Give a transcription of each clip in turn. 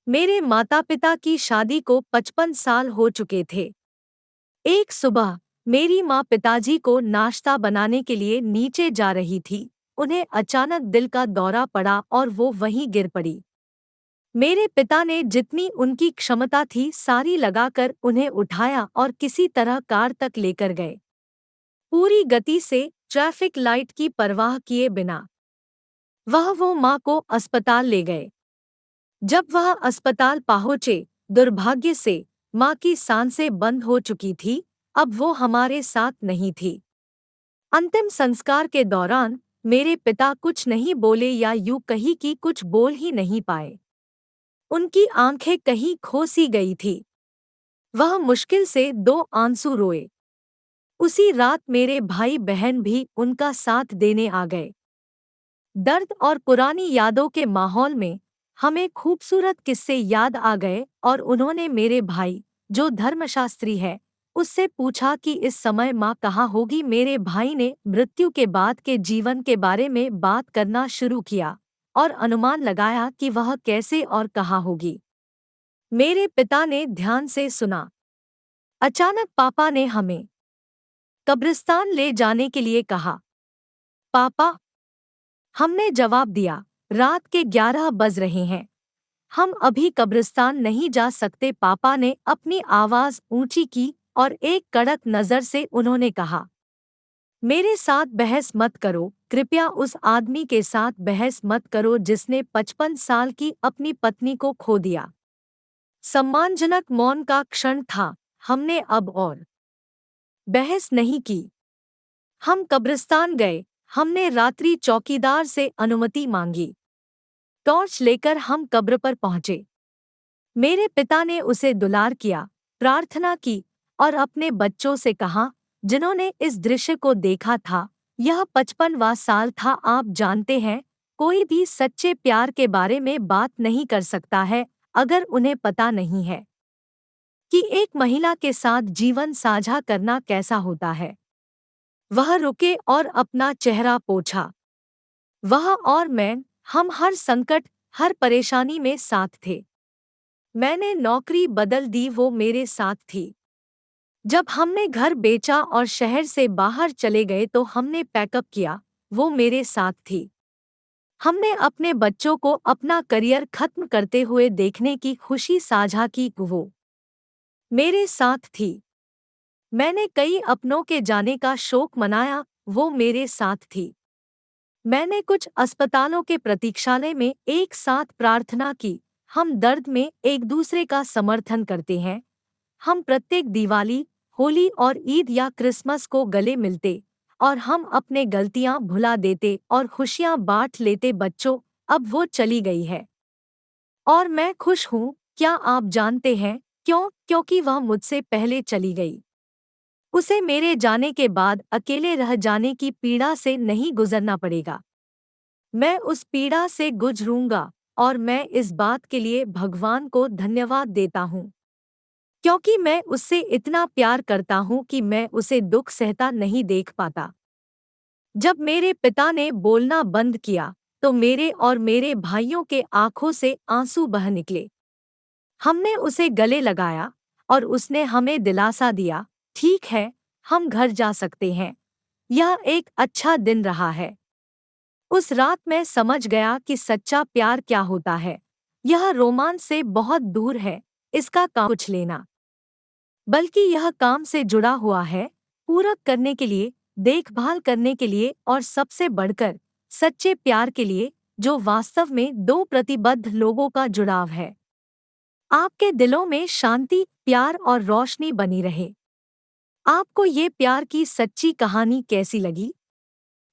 मेरे माता पिता की शादी को 55 साल हो चुके थे। एक सुबह मेरी माँ पिताजी को नाश्ता बनाने के लिए नीचे जा रही थी। उन्हें अचानक दिल का दौरा पड़ा और वो वहीं गिर पड़ी। मेरे पिता ने जितनी उनकी क्षमता थी सारी लगाकर उन्हें उठाया और किसी तरह कार तक लेकर गए, पूरी गति से, ट्रैफिक लाइट की परवाह किए बिना। वह वो माँ को अस्पताल ले गए। जब वह अस्पताल पहुंचे, दुर्भाग्य से माँ की सांसें बंद हो चुकी थी। अब वो हमारे साथ नहीं थी। अंतिम संस्कार के दौरान मेरे पिता कुछ नहीं बोले, या यूं कहीं कि कुछ बोल ही नहीं पाए। उनकी आंखें कहीं खो सी गई थी। वह मुश्किल से 2 आंसू रोए। उसी रात मेरे भाई बहन भी उनका साथ देने आ गए। दर्द और पुरानी यादों के माहौल में हमें खूबसूरत किस्से याद आ गए, और उन्होंने मेरे भाई, जो धर्मशास्त्री है, उससे पूछा कि इस समय माँ कहाँ होगी। मेरे भाई ने मृत्यु के बाद के जीवन के बारे में बात करना शुरू किया और अनुमान लगाया कि वह कैसे और कहाँ होगी। मेरे पिता ने ध्यान से सुना। अचानक पापा ने हमें कब्रिस्तान ले जाने के लिए कहा। पापा, हमने जवाब दिया, रात के 11 बज रहे हैं, हम अभी कब्रिस्तान नहीं जा सकते। पापा ने अपनी आवाज ऊंची की और एक कड़क नजर से उन्होंने कहा, मेरे साथ बहस मत करो, कृपया उस आदमी के साथ बहस मत करो जिसने 55 साल की अपनी पत्नी को खो दिया। सम्मानजनक मौन का क्षण था। हमने अब और बहस नहीं की। हम कब्रिस्तान गए। हमने रात्रि चौकीदार से अनुमति मांगी। टॉर्च लेकर हम कब्र पर पहुंचे। मेरे पिता ने उसे दुलार किया, प्रार्थना की और अपने बच्चों से कहा, जिन्होंने इस दृश्य को देखा था, यह 55वां साल था। आप जानते हैं, कोई भी सच्चे प्यार के बारे में बात नहीं कर सकता है अगर उन्हें पता नहीं है कि एक महिला के साथ जीवन साझा करना कैसा होता है। वह रुके और अपना चेहरा पोंछा। वह और मैं, हम हर संकट, हर परेशानी में साथ थे। मैंने नौकरी बदल दी, वो मेरे साथ थी। जब हमने घर बेचा और शहर से बाहर चले गए तो हमने पैकअप किया, वो मेरे साथ थी। हमने अपने बच्चों को अपना करियर खत्म करते हुए देखने की खुशी साझा की, वो मेरे साथ थी। मैंने कई अपनों के जाने का शोक मनाया, वो मेरे साथ थी। मैंने कुछ अस्पतालों के प्रतीक्षालय में एक साथ प्रार्थना की। हम दर्द में एक दूसरे का समर्थन करते हैं। हम प्रत्येक दिवाली, होली और ईद या क्रिसमस को गले मिलते, और हम अपने गलतियां भुला देते और खुशियां बांट लेते। बच्चों, अब वो चली गई है और मैं खुश हूँ। क्या आप जानते हैं क्यों? क्योंकि वह मुझसे पहले चली गई। उसे मेरे जाने के बाद अकेले रह जाने की पीड़ा से नहीं गुजरना पड़ेगा। मैं उस पीड़ा से गुजरूंगा, और मैं इस बात के लिए भगवान को धन्यवाद देता हूँ, क्योंकि मैं उससे इतना प्यार करता हूँ कि मैं उसे दुख सहता नहीं देख पाता। जब मेरे पिता ने बोलना बंद किया तो मेरे और मेरे भाइयों के आंखों से आंसू बह निकले। हमने उसे गले लगाया और उसने हमें दिलासा दिया, ठीक है, हम घर जा सकते हैं। यह एक अच्छा दिन रहा है। उस रात मैं समझ गया कि सच्चा प्यार क्या होता है। यह रोमांस से बहुत दूर है, इसका काम कुछ लेना, बल्कि यह काम से जुड़ा हुआ है, पूरक करने के लिए, देखभाल करने के लिए, और सबसे बढ़कर सच्चे प्यार के लिए, जो वास्तव में दो प्रतिबद्ध लोगों का जुड़ाव है। आपके दिलों में शांति, प्यार और रोशनी बनी रहे। आपको ये प्यार की सच्ची कहानी कैसी लगी?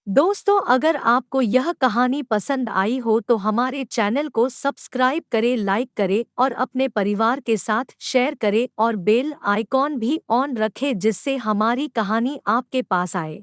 दोस्तों, अगर आपको यह कहानी पसंद आई हो तो हमारे चैनल को सब्सक्राइब करें, लाइक करें और अपने परिवार के साथ शेयर करें, और बेल आइकॉन भी ऑन रखें जिससे हमारी कहानी आपके पास आए।